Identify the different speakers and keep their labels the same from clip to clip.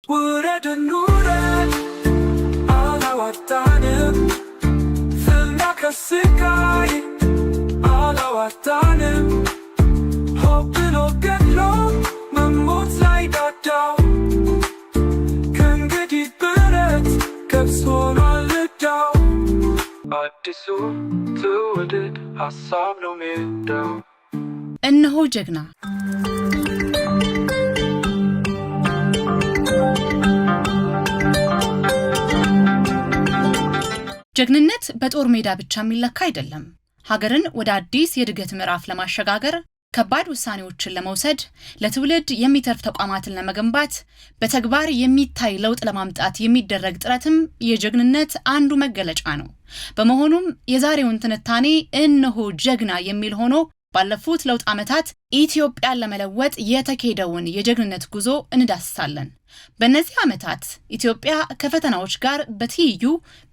Speaker 1: ውረድ እንውረድ አላዋጣንም፣ ፍና ከስቃይ አላዋጣንም። ሆብሎ ገድሎ መሞት ላይ ዳዳው ከእንግዲህ ብረት ገብስ ሆኗል ዕዳው። አዲሱ ትውልድ ሀሳብ ነው ሜዳው።
Speaker 2: እነሆ ጀግና ጀግንነት በጦር ሜዳ ብቻ የሚለካ አይደለም። ሀገርን ወደ አዲስ የእድገት ምዕራፍ ለማሸጋገር ከባድ ውሳኔዎችን ለመውሰድ ለትውልድ የሚተርፍ ተቋማትን ለመገንባት በተግባር የሚታይ ለውጥ ለማምጣት የሚደረግ ጥረትም የጀግንነት አንዱ መገለጫ ነው። በመሆኑም የዛሬውን ትንታኔ እነሆ ጀግና የሚል ሆኖ ባለፉት ለውጥ ዓመታት ኢትዮጵያን ለመለወጥ የተካሄደውን የጀግንነት ጉዞ እንዳስሳለን። በእነዚህ ዓመታት ኢትዮጵያ ከፈተናዎች ጋር በትይዩ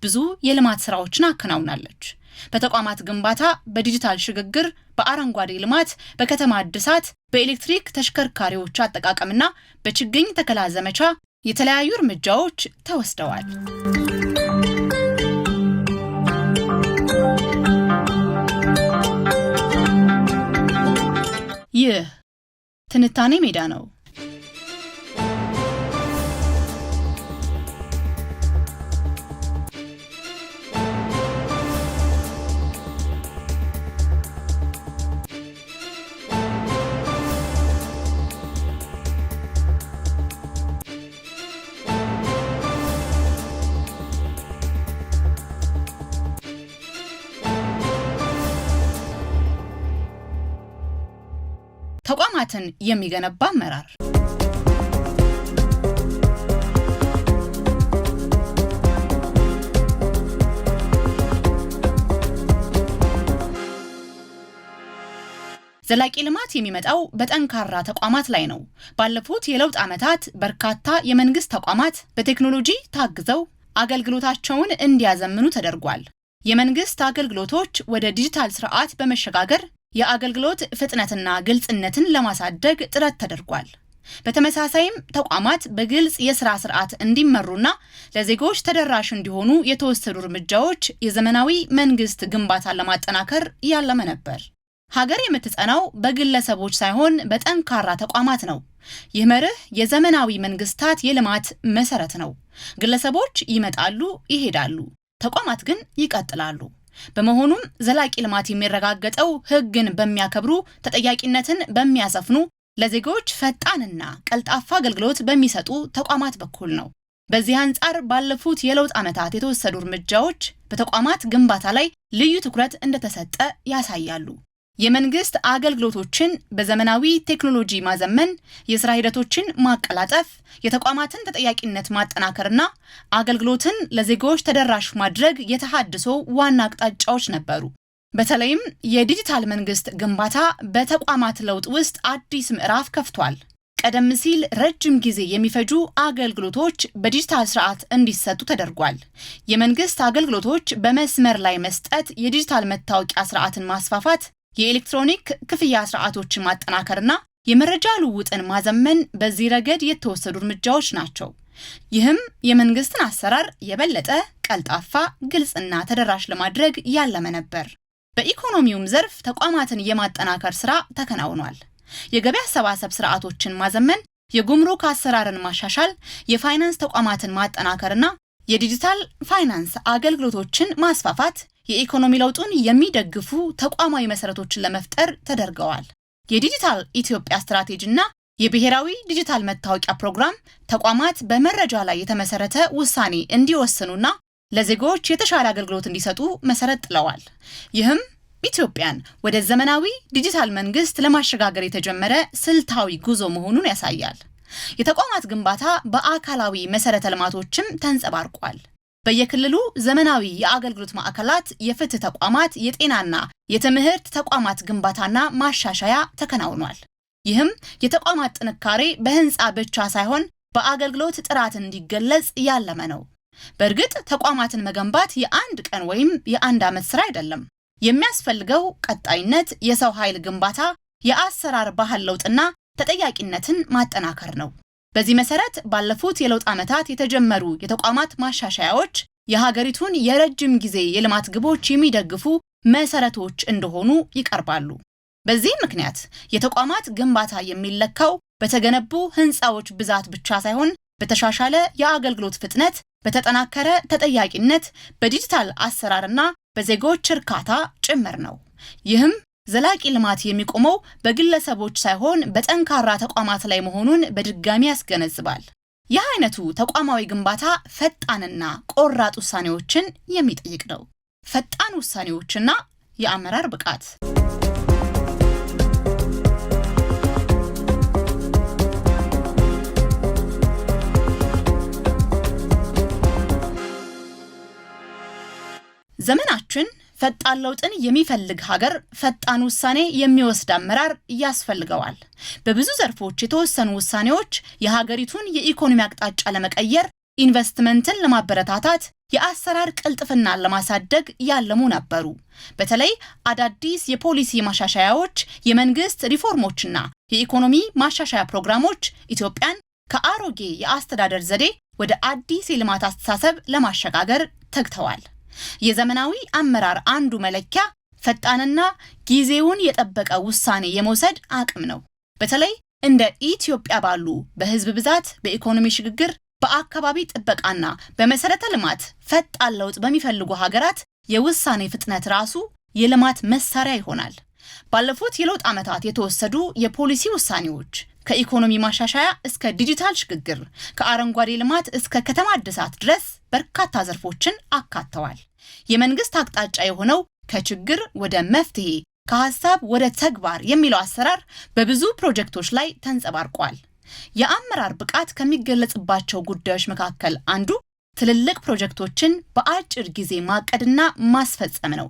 Speaker 2: ብዙ የልማት ስራዎችን አከናውናለች። በተቋማት ግንባታ፣ በዲጂታል ሽግግር፣ በአረንጓዴ ልማት፣ በከተማ እድሳት፣ በኤሌክትሪክ ተሽከርካሪዎች አጠቃቀምና በችግኝ ተከላ ዘመቻ የተለያዩ እርምጃዎች ተወስደዋል። ይህ ትንታኔ ሜዳ ነው። ተቋማትን የሚገነባ አመራር። ዘላቂ ልማት የሚመጣው በጠንካራ ተቋማት ላይ ነው። ባለፉት የለውጥ ዓመታት በርካታ የመንግስት ተቋማት በቴክኖሎጂ ታግዘው አገልግሎታቸውን እንዲያዘምኑ ተደርጓል። የመንግስት አገልግሎቶች ወደ ዲጂታል ስርዓት በመሸጋገር የአገልግሎት ፍጥነትና ግልጽነትን ለማሳደግ ጥረት ተደርጓል። በተመሳሳይም ተቋማት በግልጽ የሥራ ስርዓት እንዲመሩና ለዜጎች ተደራሽ እንዲሆኑ የተወሰዱ እርምጃዎች የዘመናዊ መንግስት ግንባታን ለማጠናከር ያለመ ነበር። ሀገር የምትጸናው በግለሰቦች ሳይሆን በጠንካራ ተቋማት ነው። ይህ መርህ የዘመናዊ መንግስታት የልማት መሰረት ነው። ግለሰቦች ይመጣሉ፣ ይሄዳሉ፣ ተቋማት ግን ይቀጥላሉ። በመሆኑም ዘላቂ ልማት የሚረጋገጠው ሕግን በሚያከብሩ፣ ተጠያቂነትን በሚያሰፍኑ፣ ለዜጎች ፈጣንና ቀልጣፋ አገልግሎት በሚሰጡ ተቋማት በኩል ነው። በዚህ አንጻር ባለፉት የለውጥ ዓመታት የተወሰዱ እርምጃዎች በተቋማት ግንባታ ላይ ልዩ ትኩረት እንደተሰጠ ያሳያሉ። የመንግስት አገልግሎቶችን በዘመናዊ ቴክኖሎጂ ማዘመን፣ የሥራ ሂደቶችን ማቀላጠፍ፣ የተቋማትን ተጠያቂነት ማጠናከርና አገልግሎትን ለዜጎች ተደራሽ ማድረግ የተሃድሶ ዋና አቅጣጫዎች ነበሩ። በተለይም የዲጂታል መንግስት ግንባታ በተቋማት ለውጥ ውስጥ አዲስ ምዕራፍ ከፍቷል። ቀደም ሲል ረጅም ጊዜ የሚፈጁ አገልግሎቶች በዲጂታል ስርዓት እንዲሰጡ ተደርጓል። የመንግስት አገልግሎቶች በመስመር ላይ መስጠት፣ የዲጂታል መታወቂያ ስርዓትን ማስፋፋት፣ የኤሌክትሮኒክ ክፍያ ስርዓቶችን ማጠናከርና የመረጃ ልውውጥን ማዘመን በዚህ ረገድ የተወሰዱ እርምጃዎች ናቸው። ይህም የመንግስትን አሰራር የበለጠ ቀልጣፋ፣ ግልጽና ተደራሽ ለማድረግ ያለመ ነበር። በኢኮኖሚውም ዘርፍ ተቋማትን የማጠናከር ስራ ተከናውኗል። የገቢ አሰባሰብ ስርዓቶችን ማዘመን፣ የጉምሩክ አሰራርን ማሻሻል፣ የፋይናንስ ተቋማትን ማጠናከርና የዲጂታል ፋይናንስ አገልግሎቶችን ማስፋፋት የኢኮኖሚ ለውጡን የሚደግፉ ተቋማዊ መሰረቶችን ለመፍጠር ተደርገዋል። የዲጂታል ኢትዮጵያ ስትራቴጂና የብሔራዊ ዲጂታል መታወቂያ ፕሮግራም ተቋማት በመረጃ ላይ የተመሰረተ ውሳኔ እንዲወስኑና ለዜጎች የተሻለ አገልግሎት እንዲሰጡ መሰረት ጥለዋል። ይህም ኢትዮጵያን ወደ ዘመናዊ ዲጂታል መንግስት ለማሸጋገር የተጀመረ ስልታዊ ጉዞ መሆኑን ያሳያል። የተቋማት ግንባታ በአካላዊ መሰረተ ልማቶችም ተንጸባርቋል። በየክልሉ ዘመናዊ የአገልግሎት ማዕከላት፣ የፍትህ ተቋማት፣ የጤናና የትምህርት ተቋማት ግንባታና ማሻሻያ ተከናውኗል። ይህም የተቋማት ጥንካሬ በህንፃ ብቻ ሳይሆን በአገልግሎት ጥራት እንዲገለጽ ያለመ ነው። በእርግጥ ተቋማትን መገንባት የአንድ ቀን ወይም የአንድ ዓመት ስራ አይደለም። የሚያስፈልገው ቀጣይነት፣ የሰው ኃይል ግንባታ፣ የአሰራር ባህል ለውጥና ተጠያቂነትን ማጠናከር ነው። በዚህ መሰረት ባለፉት የለውጥ ዓመታት የተጀመሩ የተቋማት ማሻሻያዎች የሀገሪቱን የረጅም ጊዜ የልማት ግቦች የሚደግፉ መሰረቶች እንደሆኑ ይቀርባሉ። በዚህ ምክንያት የተቋማት ግንባታ የሚለካው በተገነቡ ህንፃዎች ብዛት ብቻ ሳይሆን በተሻሻለ የአገልግሎት ፍጥነት፣ በተጠናከረ ተጠያቂነት፣ በዲጂታል አሰራርና በዜጎች እርካታ ጭምር ነው። ይህም ዘላቂ ልማት የሚቆመው በግለሰቦች ሳይሆን በጠንካራ ተቋማት ላይ መሆኑን በድጋሚ ያስገነዝባል። ይህ አይነቱ ተቋማዊ ግንባታ ፈጣንና ቆራጥ ውሳኔዎችን የሚጠይቅ ነው። ፈጣን ውሳኔዎችና የአመራር ብቃት። ዘመናችን ፈጣን ለውጥን የሚፈልግ ሀገር ፈጣን ውሳኔ የሚወስድ አመራር ያስፈልገዋል። በብዙ ዘርፎች የተወሰኑ ውሳኔዎች የሀገሪቱን የኢኮኖሚ አቅጣጫ ለመቀየር፣ ኢንቨስትመንትን ለማበረታታት፣ የአሰራር ቅልጥፍናን ለማሳደግ ያለሙ ነበሩ። በተለይ አዳዲስ የፖሊሲ ማሻሻያዎች፣ የመንግስት ሪፎርሞችና የኢኮኖሚ ማሻሻያ ፕሮግራሞች ኢትዮጵያን ከአሮጌ የአስተዳደር ዘዴ ወደ አዲስ የልማት አስተሳሰብ ለማሸጋገር ተግተዋል። የዘመናዊ አመራር አንዱ መለኪያ ፈጣንና ጊዜውን የጠበቀ ውሳኔ የመውሰድ አቅም ነው። በተለይ እንደ ኢትዮጵያ ባሉ በህዝብ ብዛት፣ በኢኮኖሚ ሽግግር፣ በአካባቢ ጥበቃና በመሰረተ ልማት ፈጣን ለውጥ በሚፈልጉ ሀገራት የውሳኔ ፍጥነት ራሱ የልማት መሳሪያ ይሆናል። ባለፉት የለውጥ ዓመታት የተወሰዱ የፖሊሲ ውሳኔዎች ከኢኮኖሚ ማሻሻያ እስከ ዲጂታል ሽግግር፣ ከአረንጓዴ ልማት እስከ ከተማ እድሳት ድረስ በርካታ ዘርፎችን አካተዋል። የመንግስት አቅጣጫ የሆነው ከችግር ወደ መፍትሄ፣ ከሐሳብ ወደ ተግባር የሚለው አሰራር በብዙ ፕሮጀክቶች ላይ ተንጸባርቋል። የአመራር ብቃት ከሚገለጽባቸው ጉዳዮች መካከል አንዱ ትልልቅ ፕሮጀክቶችን በአጭር ጊዜ ማቀድና ማስፈጸም ነው።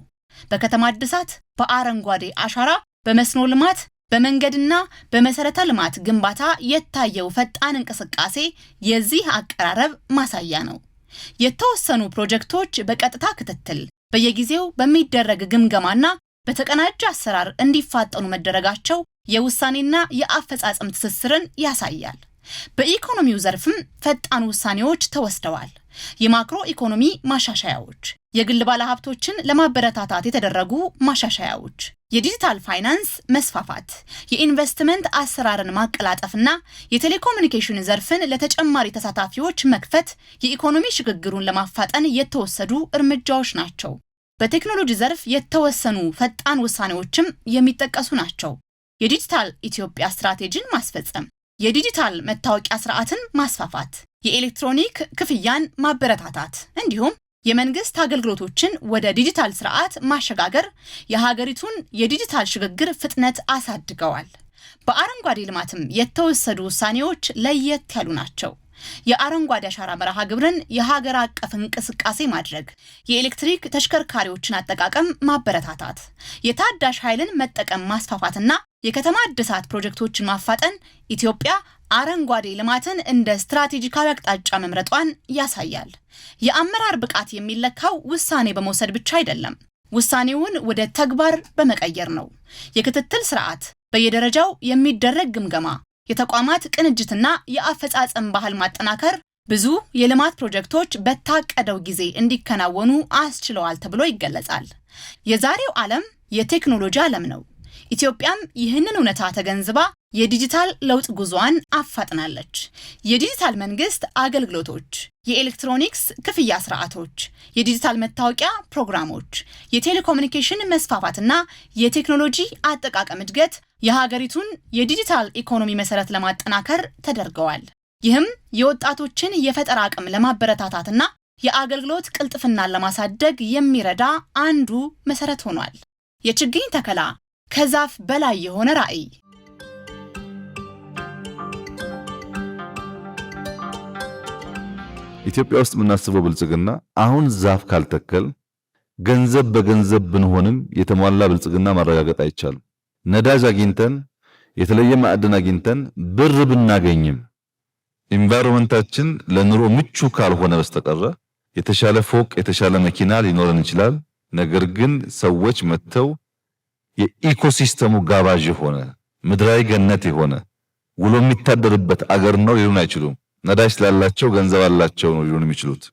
Speaker 2: በከተማ እድሳት፣ በአረንጓዴ አሻራ፣ በመስኖ ልማት፣ በመንገድና በመሰረተ ልማት ግንባታ የታየው ፈጣን እንቅስቃሴ የዚህ አቀራረብ ማሳያ ነው። የተወሰኑ ፕሮጀክቶች በቀጥታ ክትትል፣ በየጊዜው በሚደረግ ግምገማና በተቀናጀ አሰራር እንዲፋጠኑ መደረጋቸው የውሳኔና የአፈጻጸም ትስስርን ያሳያል። በኢኮኖሚው ዘርፍም ፈጣን ውሳኔዎች ተወስደዋል። የማክሮ ኢኮኖሚ ማሻሻያዎች፣ የግል ባለሀብቶችን ለማበረታታት የተደረጉ ማሻሻያዎች፣ የዲጂታል ፋይናንስ መስፋፋት፣ የኢንቨስትመንት አሰራርን ማቀላጠፍና የቴሌኮሙኒኬሽን ዘርፍን ለተጨማሪ ተሳታፊዎች መክፈት የኢኮኖሚ ሽግግሩን ለማፋጠን የተወሰዱ እርምጃዎች ናቸው። በቴክኖሎጂ ዘርፍ የተወሰኑ ፈጣን ውሳኔዎችም የሚጠቀሱ ናቸው። የዲጂታል ኢትዮጵያ ስትራቴጂን ማስፈጸም፣ የዲጂታል መታወቂያ ስርዓትን ማስፋፋት፣ የኤሌክትሮኒክ ክፍያን ማበረታታት እንዲሁም የመንግስት አገልግሎቶችን ወደ ዲጂታል ስርዓት ማሸጋገር የሀገሪቱን የዲጂታል ሽግግር ፍጥነት አሳድገዋል። በአረንጓዴ ልማትም የተወሰዱ ውሳኔዎች ለየት ያሉ ናቸው። የአረንጓዴ አሻራ መርሃ ግብርን የሀገር አቀፍ እንቅስቃሴ ማድረግ፣ የኤሌክትሪክ ተሽከርካሪዎችን አጠቃቀም ማበረታታት፣ የታዳሽ ኃይልን መጠቀም ማስፋፋትና የከተማ እድሳት ፕሮጀክቶችን ማፋጠን ኢትዮጵያ አረንጓዴ ልማትን እንደ ስትራቴጂካዊ አቅጣጫ መምረጧን ያሳያል። የአመራር ብቃት የሚለካው ውሳኔ በመውሰድ ብቻ አይደለም፣ ውሳኔውን ወደ ተግባር በመቀየር ነው። የክትትል ስርዓት፣ በየደረጃው የሚደረግ ግምገማ፣ የተቋማት ቅንጅትና የአፈጻጸም ባህል ማጠናከር ብዙ የልማት ፕሮጀክቶች በታቀደው ጊዜ እንዲከናወኑ አስችለዋል ተብሎ ይገለጻል። የዛሬው ዓለም የቴክኖሎጂ ዓለም ነው። ኢትዮጵያም ይህንን እውነታ ተገንዝባ የዲጂታል ለውጥ ጉዞዋን አፋጥናለች። የዲጂታል መንግስት አገልግሎቶች፣ የኤሌክትሮኒክስ ክፍያ ስርዓቶች፣ የዲጂታል መታወቂያ ፕሮግራሞች፣ የቴሌኮሙኒኬሽን መስፋፋትና የቴክኖሎጂ አጠቃቀም እድገት የሀገሪቱን የዲጂታል ኢኮኖሚ መሰረት ለማጠናከር ተደርገዋል። ይህም የወጣቶችን የፈጠራ አቅም ለማበረታታትና የአገልግሎት ቅልጥፍናን ለማሳደግ የሚረዳ አንዱ መሰረት ሆኗል። የችግኝ ተከላ ከዛፍ በላይ የሆነ ራዕይ።
Speaker 3: ኢትዮጵያ ውስጥ የምናስበው ብልጽግና አሁን ዛፍ ካልተከል ገንዘብ በገንዘብ ብንሆንም የተሟላ ብልጽግና ማረጋገጥ አይቻልም። ነዳጅ አግኝተን የተለየ ማዕድን አግኝተን ብር ብናገኝም ኢንቫይሮመንታችን ለኑሮ ምቹ ካልሆነ በስተቀር የተሻለ ፎቅ የተሻለ መኪና ሊኖረን ይችላል። ነገር ግን ሰዎች መተው የኢኮሲስተሙ ጋባዥ ሆነ ምድራዊ ገነት የሆነ ውሎ የሚታደርበት አገር ነው ሊሉን አይችሉም። ነዳጅ ስላላቸው ገንዘብ አላቸው ነው ሊሉን የሚችሉት።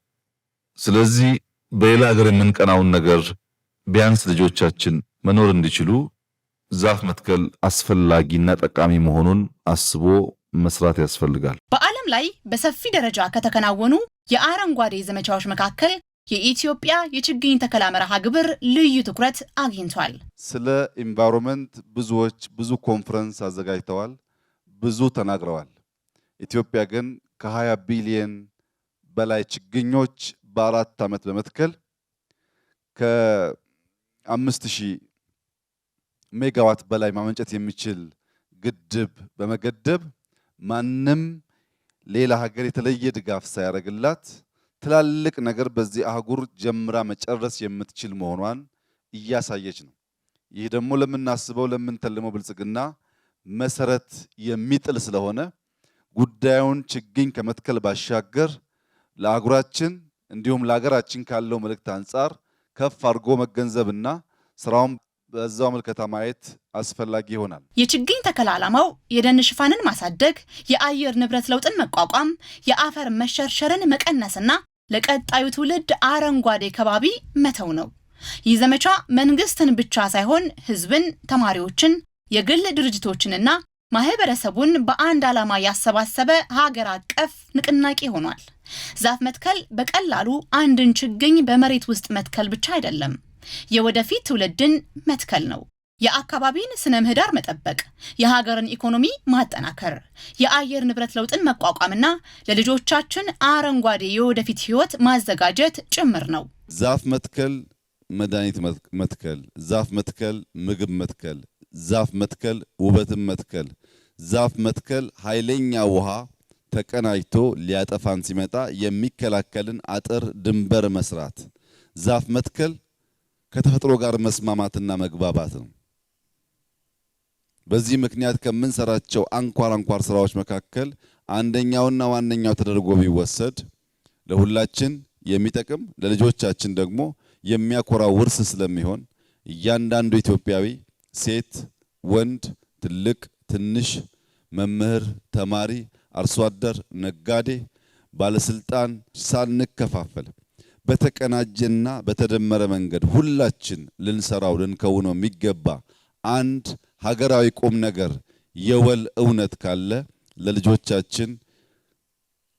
Speaker 3: ስለዚህ በሌላ ሀገር የምንቀናውን ነገር ቢያንስ ልጆቻችን መኖር እንዲችሉ ዛፍ መትከል አስፈላጊና ጠቃሚ መሆኑን አስቦ መስራት ያስፈልጋል።
Speaker 2: በዓለም ላይ በሰፊ ደረጃ ከተከናወኑ የአረንጓዴ ዘመቻዎች መካከል የኢትዮጵያ የችግኝ ተከላ መርሃ ግብር ልዩ ትኩረት አግኝቷል።
Speaker 4: ስለ ኢንቫይሮንመንት ብዙ ኮንፈረንስ አዘጋጅተዋል፣ ብዙ ተናግረዋል። ኢትዮጵያ ግን ከ20 ቢሊዮን በላይ ችግኞች በ4 ዓመት በመትከል ከ5000 ሜጋዋት በላይ ማመንጨት የሚችል ግድብ በመገደብ ማንም ሌላ ሀገር የተለየ ድጋፍ ሳያደርግላት ትላልቅ ነገር በዚህ አህጉር ጀምራ መጨረስ የምትችል መሆኗን እያሳየች ነው። ይህ ደግሞ ለምናስበው ለምንተልመው ብልጽግና መሰረት የሚጥል ስለሆነ ጉዳዩን ችግኝ ከመትከል ባሻገር ለአህጉራችን እንዲሁም ለሀገራችን ካለው መልእክት አንጻር ከፍ አድርጎ መገንዘብና ስራውን በዛው መልከታ ማየት አስፈላጊ ይሆናል።
Speaker 2: የችግኝ ተከላ ዓላማው የደን ሽፋንን ማሳደግ፣ የአየር ንብረት ለውጥን መቋቋም፣ የአፈር መሸርሸርን መቀነስና ለቀጣዩ ትውልድ አረንጓዴ ከባቢ መተው ነው። ይህ ዘመቻ መንግስትን ብቻ ሳይሆን ህዝብን፣ ተማሪዎችን፣ የግል ድርጅቶችንና ማህበረሰቡን በአንድ ዓላማ ያሰባሰበ ሀገር አቀፍ ንቅናቄ ሆኗል። ዛፍ መትከል በቀላሉ አንድን ችግኝ በመሬት ውስጥ መትከል ብቻ አይደለም፣ የወደፊት ትውልድን መትከል ነው። የአካባቢን ስነ ምህዳር መጠበቅ፣ የሀገርን ኢኮኖሚ ማጠናከር፣ የአየር ንብረት ለውጥን መቋቋምና ለልጆቻችን አረንጓዴ የወደፊት ህይወት ማዘጋጀት ጭምር ነው።
Speaker 4: ዛፍ መትከል መድኃኒት መትከል፣ ዛፍ መትከል ምግብ መትከል፣ ዛፍ መትከል ውበትን መትከል፣ ዛፍ መትከል ኃይለኛ ውሃ ተቀናጅቶ ሊያጠፋን ሲመጣ የሚከላከልን አጥር ድንበር መስራት፣ ዛፍ መትከል ከተፈጥሮ ጋር መስማማትና መግባባት ነው። በዚህ ምክንያት ከምንሰራቸው አንኳር ስራዎች መካከል አንደኛውና ዋነኛው ተደርጎ ቢወሰድ ለሁላችን የሚጠቅም ለልጆቻችን ደግሞ የሚያኮራ ውርስ ስለሚሆን እያንዳንዱ ኢትዮጵያዊ ሴት፣ ወንድ፣ ትልቅ፣ ትንሽ፣ መምህር፣ ተማሪ፣ አርሶ አደር፣ ነጋዴ፣ ባለስልጣን ሳንከፋፈል በተቀናጀና በተደመረ መንገድ ሁላችን ልንሰራው ልንከውነው የሚገባ አንድ ሀገራዊ ቁም ነገር የወል እውነት ካለ ለልጆቻችን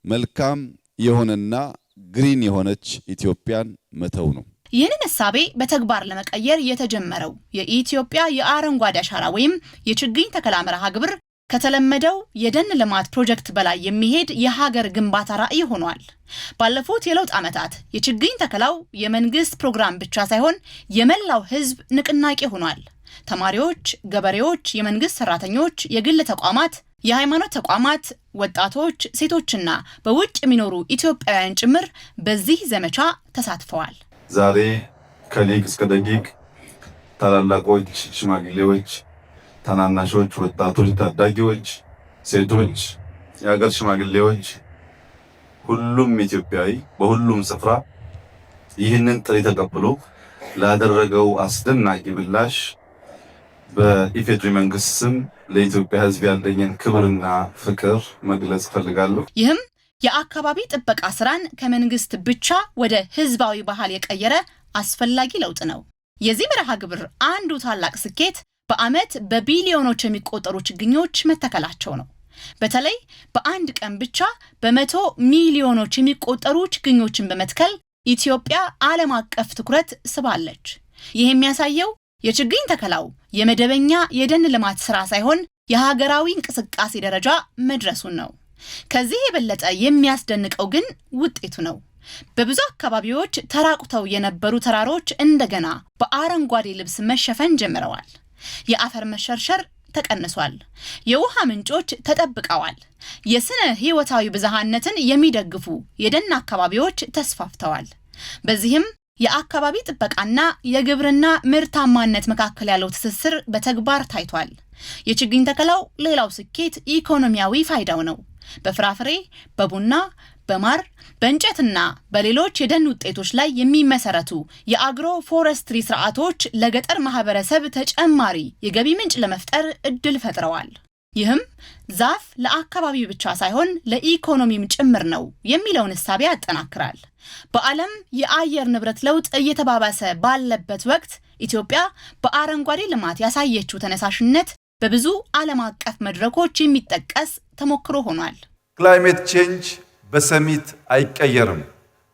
Speaker 4: መልካም የሆነና ግሪን የሆነች ኢትዮጵያን መተው ነው።
Speaker 2: ይህንን እሳቤ በተግባር ለመቀየር የተጀመረው የኢትዮጵያ የአረንጓዴ አሻራ ወይም የችግኝ ተከላ መርሃ ግብር ከተለመደው የደን ልማት ፕሮጀክት በላይ የሚሄድ የሀገር ግንባታ ራዕይ ሆኗል። ባለፉት የለውጥ ዓመታት የችግኝ ተከላው የመንግስት ፕሮግራም ብቻ ሳይሆን የመላው ህዝብ ንቅናቄ ሆኗል። ተማሪዎች፣ ገበሬዎች፣ የመንግስት ሰራተኞች፣ የግል ተቋማት፣ የሃይማኖት ተቋማት፣ ወጣቶች፣ ሴቶችና በውጭ የሚኖሩ ኢትዮጵያውያን ጭምር በዚህ ዘመቻ ተሳትፈዋል።
Speaker 3: ዛሬ ከሊቅ እስከ ደቂቅ ታላላቆች፣ ሽማግሌዎች፣ ታናናሾች፣ ወጣቶች፣ ታዳጊዎች፣ ሴቶች፣ የሀገር ሽማግሌዎች፣ ሁሉም ኢትዮጵያዊ በሁሉም ስፍራ ይህንን ጥሪ ተቀብሎ ላደረገው አስደናቂ ምላሽ በኢፌድሪ መንግስት ስም ለኢትዮጵያ ህዝብ ያለኝን ክብርና ፍቅር መግለጽ ፈልጋለሁ።
Speaker 2: ይህም የአካባቢ ጥበቃ ስራን ከመንግስት ብቻ ወደ ህዝባዊ ባህል የቀየረ አስፈላጊ ለውጥ ነው። የዚህ መርሃ ግብር አንዱ ታላቅ ስኬት በአመት በቢሊዮኖች የሚቆጠሩ ችግኞች መተከላቸው ነው። በተለይ በአንድ ቀን ብቻ በመቶ ሚሊዮኖች የሚቆጠሩ ችግኞችን በመትከል ኢትዮጵያ ዓለም አቀፍ ትኩረት ስባለች። ይህ የሚያሳየው የችግኝ ተከላው የመደበኛ የደን ልማት ስራ ሳይሆን የሀገራዊ እንቅስቃሴ ደረጃ መድረሱን ነው። ከዚህ የበለጠ የሚያስደንቀው ግን ውጤቱ ነው። በብዙ አካባቢዎች ተራቁተው የነበሩ ተራሮች እንደገና በአረንጓዴ ልብስ መሸፈን ጀምረዋል። የአፈር መሸርሸር ተቀንሷል። የውሃ ምንጮች ተጠብቀዋል። የስነ ህይወታዊ ብዝሃነትን የሚደግፉ የደን አካባቢዎች ተስፋፍተዋል። በዚህም የአካባቢ ጥበቃና የግብርና ምርታማነት መካከል ያለው ትስስር በተግባር ታይቷል። የችግኝ ተከላው ሌላው ስኬት ኢኮኖሚያዊ ፋይዳው ነው። በፍራፍሬ፣ በቡና፣ በማር፣ በእንጨትና በሌሎች የደን ውጤቶች ላይ የሚመሰረቱ የአግሮ ፎረስትሪ ስርዓቶች ለገጠር ማህበረሰብ ተጨማሪ የገቢ ምንጭ ለመፍጠር እድል ፈጥረዋል። ይህም ዛፍ ለአካባቢው ብቻ ሳይሆን ለኢኮኖሚም ጭምር ነው የሚለውን እሳቤ ያጠናክራል። በዓለም የአየር ንብረት ለውጥ እየተባባሰ ባለበት ወቅት ኢትዮጵያ በአረንጓዴ ልማት ያሳየችው ተነሳሽነት በብዙ ዓለም አቀፍ መድረኮች የሚጠቀስ ተሞክሮ ሆኗል።
Speaker 5: ክላይሜት ቼንጅ በሰሚት አይቀየርም፣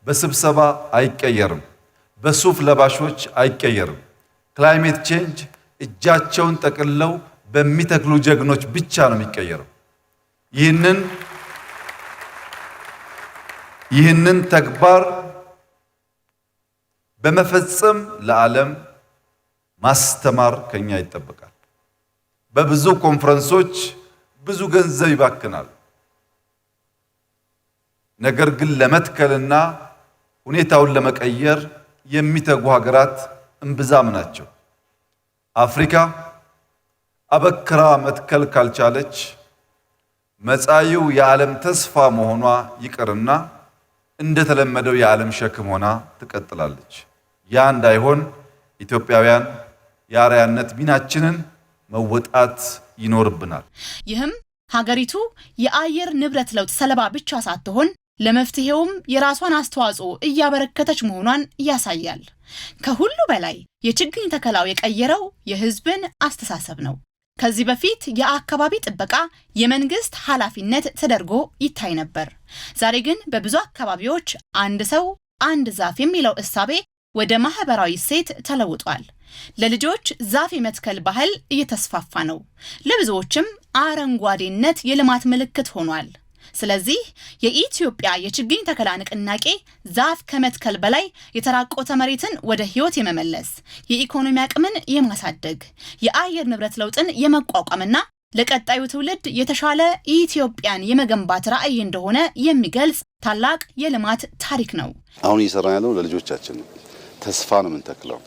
Speaker 5: በስብሰባ አይቀየርም፣ በሱፍ ለባሾች አይቀየርም። ክላይሜት ቼንጅ እጃቸውን ጠቅልለው በሚተክሉ ጀግኖች ብቻ ነው የሚቀየረው። ይህንን ተግባር በመፈጸም ለዓለም ማስተማር ከኛ ይጠበቃል። በብዙ ኮንፈረንሶች ብዙ ገንዘብ ይባክናል። ነገር ግን ለመትከልና ሁኔታውን ለመቀየር የሚተጉ ሀገራት እምብዛም ናቸው። አፍሪካ አበክራ መትከል ካልቻለች መጻኢው የዓለም ተስፋ መሆኗ ይቅርና እንደተለመደው የዓለም ሸክም ሆና ትቀጥላለች። ያ እንዳይሆን ኢትዮጵያውያን የአርአያነት ሚናችንን መወጣት ይኖርብናል።
Speaker 2: ይህም ሀገሪቱ የአየር ንብረት ለውጥ ሰለባ ብቻ ሳትሆን ለመፍትሄውም የራሷን አስተዋጽኦ እያበረከተች መሆኗን ያሳያል። ከሁሉ በላይ የችግኝ ተከላው የቀየረው የሕዝብን አስተሳሰብ ነው። ከዚህ በፊት የአካባቢ ጥበቃ የመንግስት ኃላፊነት ተደርጎ ይታይ ነበር። ዛሬ ግን በብዙ አካባቢዎች አንድ ሰው አንድ ዛፍ የሚለው እሳቤ ወደ ማህበራዊ እሴት ተለውጧል። ለልጆች ዛፍ የመትከል ባህል እየተስፋፋ ነው። ለብዙዎችም አረንጓዴነት የልማት ምልክት ሆኗል። ስለዚህ የኢትዮጵያ የችግኝ ተከላ ንቅናቄ ዛፍ ከመትከል በላይ የተራቆተ መሬትን ወደ ህይወት የመመለስ፣ የኢኮኖሚ አቅምን የማሳደግ፣ የአየር ንብረት ለውጥን የመቋቋምና ለቀጣዩ ትውልድ የተሻለ ኢትዮጵያን የመገንባት ራዕይ እንደሆነ የሚገልጽ ታላቅ የልማት ታሪክ ነው።
Speaker 4: አሁን እየሰራን ያለው ለልጆቻችን ነው። ተስፋ ነው የምንተክለው፣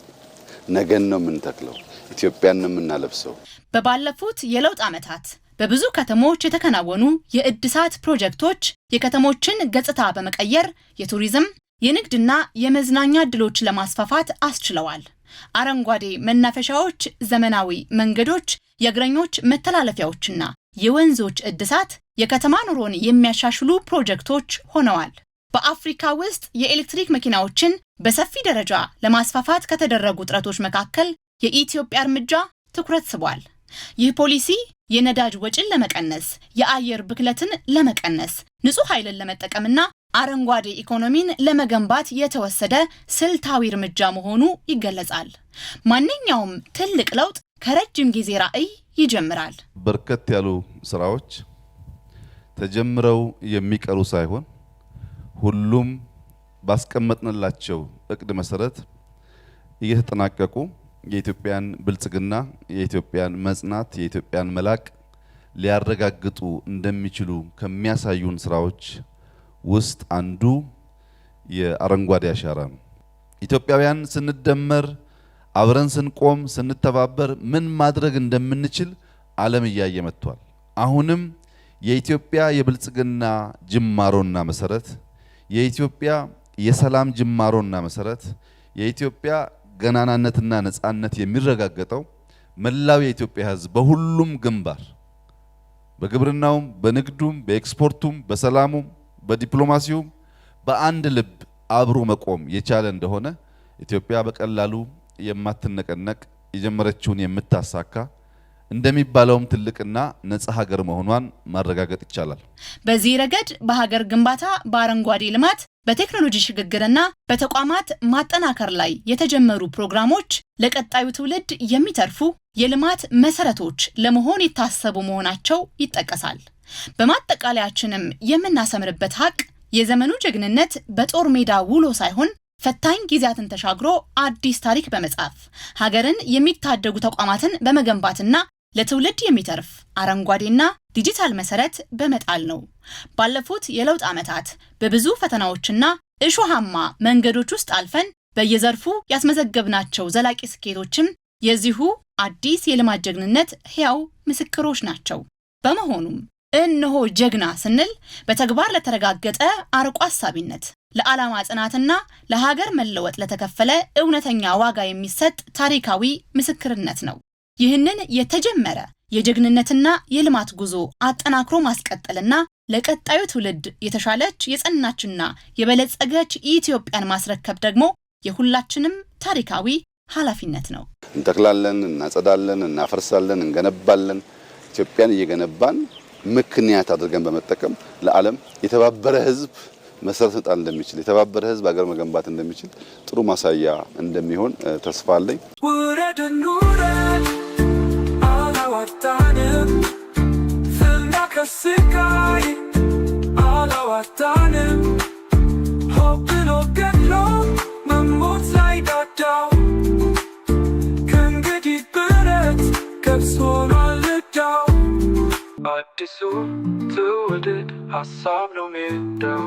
Speaker 4: ነገን ነው የምንተክለው፣ ኢትዮጵያን ነው የምናለብሰው። በባለፉት
Speaker 2: የለውጥ ዓመታት በብዙ ከተሞች የተከናወኑ የእድሳት ፕሮጀክቶች የከተሞችን ገጽታ በመቀየር የቱሪዝም፣ የንግድና የመዝናኛ ዕድሎች ለማስፋፋት አስችለዋል። አረንጓዴ መናፈሻዎች፣ ዘመናዊ መንገዶች፣ የእግረኞች መተላለፊያዎችና የወንዞች እድሳት የከተማ ኑሮን የሚያሻሽሉ ፕሮጀክቶች ሆነዋል። በአፍሪካ ውስጥ የኤሌክትሪክ መኪናዎችን በሰፊ ደረጃ ለማስፋፋት ከተደረጉ ጥረቶች መካከል የኢትዮጵያ እርምጃ ትኩረት ስቧል። ይህ ፖሊሲ የነዳጅ ወጪን ለመቀነስ፣ የአየር ብክለትን ለመቀነስ፣ ንጹህ ኃይልን ለመጠቀምና አረንጓዴ ኢኮኖሚን ለመገንባት የተወሰደ ስልታዊ እርምጃ መሆኑ ይገለጻል። ማንኛውም ትልቅ ለውጥ ከረጅም ጊዜ ራዕይ ይጀምራል።
Speaker 4: በርከት ያሉ ስራዎች ተጀምረው የሚቀሩ ሳይሆን ሁሉም ባስቀመጥንላቸው እቅድ መሰረት እየተጠናቀቁ የኢትዮጵያን ብልጽግና፣ የኢትዮጵያን መጽናት፣ የኢትዮጵያን መላቅ ሊያረጋግጡ እንደሚችሉ ከሚያሳዩን ስራዎች ውስጥ አንዱ የአረንጓዴ አሻራ ነው። ኢትዮጵያውያን ስንደመር፣ አብረን ስንቆም፣ ስንተባበር ምን ማድረግ እንደምንችል ዓለም እያየ መጥቷል። አሁንም የኢትዮጵያ የብልጽግና ጅማሮና መሰረት፣ የኢትዮጵያ የሰላም ጅማሮና መሰረት፣ የኢትዮጵያ ገናናነትና ነጻነት የሚረጋገጠው መላው የኢትዮጵያ ሕዝብ በሁሉም ግንባር በግብርናውም፣ በንግዱም፣ በኤክስፖርቱም፣ በሰላሙም፣ በዲፕሎማሲውም በአንድ ልብ አብሮ መቆም የቻለ እንደሆነ ኢትዮጵያ በቀላሉ የማትነቀነቅ የጀመረችውን የምታሳካ እንደሚባለውም ትልቅና ነጻ ሀገር መሆኗን ማረጋገጥ ይቻላል።
Speaker 2: በዚህ ረገድ በሀገር ግንባታ፣ በአረንጓዴ ልማት፣ በቴክኖሎጂ ሽግግርና በተቋማት ማጠናከር ላይ የተጀመሩ ፕሮግራሞች ለቀጣዩ ትውልድ የሚተርፉ የልማት መሰረቶች ለመሆን የታሰቡ መሆናቸው ይጠቀሳል። በማጠቃለያችንም የምናሰምርበት ሀቅ የዘመኑ ጀግንነት በጦር ሜዳ ውሎ ሳይሆን ፈታኝ ጊዜያትን ተሻግሮ አዲስ ታሪክ በመጻፍ ሀገርን የሚታደጉ ተቋማትን በመገንባትና ለትውልድ የሚተርፍ አረንጓዴና ዲጂታል መሰረት በመጣል ነው። ባለፉት የለውጥ ዓመታት በብዙ ፈተናዎችና እሾሃማ መንገዶች ውስጥ አልፈን በየዘርፉ ያስመዘገብናቸው ዘላቂ ስኬቶችም የዚሁ አዲስ የልማት ጀግንነት ሕያው ምስክሮች ናቸው። በመሆኑም እነሆ ጀግና ስንል በተግባር ለተረጋገጠ አርቆ አሳቢነት፣ ለዓላማ ጽናትና ለሀገር መለወጥ ለተከፈለ እውነተኛ ዋጋ የሚሰጥ ታሪካዊ ምስክርነት ነው። ይህንን የተጀመረ የጀግንነትና የልማት ጉዞ አጠናክሮ ማስቀጠልና ለቀጣዩ ትውልድ የተሻለች የጸናችና የበለጸገች ኢትዮጵያን ማስረከብ ደግሞ የሁላችንም ታሪካዊ ኃላፊነት ነው።
Speaker 6: እንተክላለን፣ እናጸዳለን፣ እናፈርሳለን፣ እንገነባለን። ኢትዮጵያን እየገነባን ምክንያት አድርገን በመጠቀም ለዓለም የተባበረ ሕዝብ መሰረት መጣል እንደሚችል፣ የተባበረ ሕዝብ ሀገር መገንባት እንደሚችል ጥሩ ማሳያ እንደሚሆን ተስፋ አለኝ።
Speaker 1: ከስቃይ አላዋጣንም ሆብሎ ገድሎ መሞት ላይ ዳዳው ከእንግዲህ ብረት ገብስ ሆኗል ዕዳው አዲሱ ትውልድ ሀሳብ ነው ሜዳው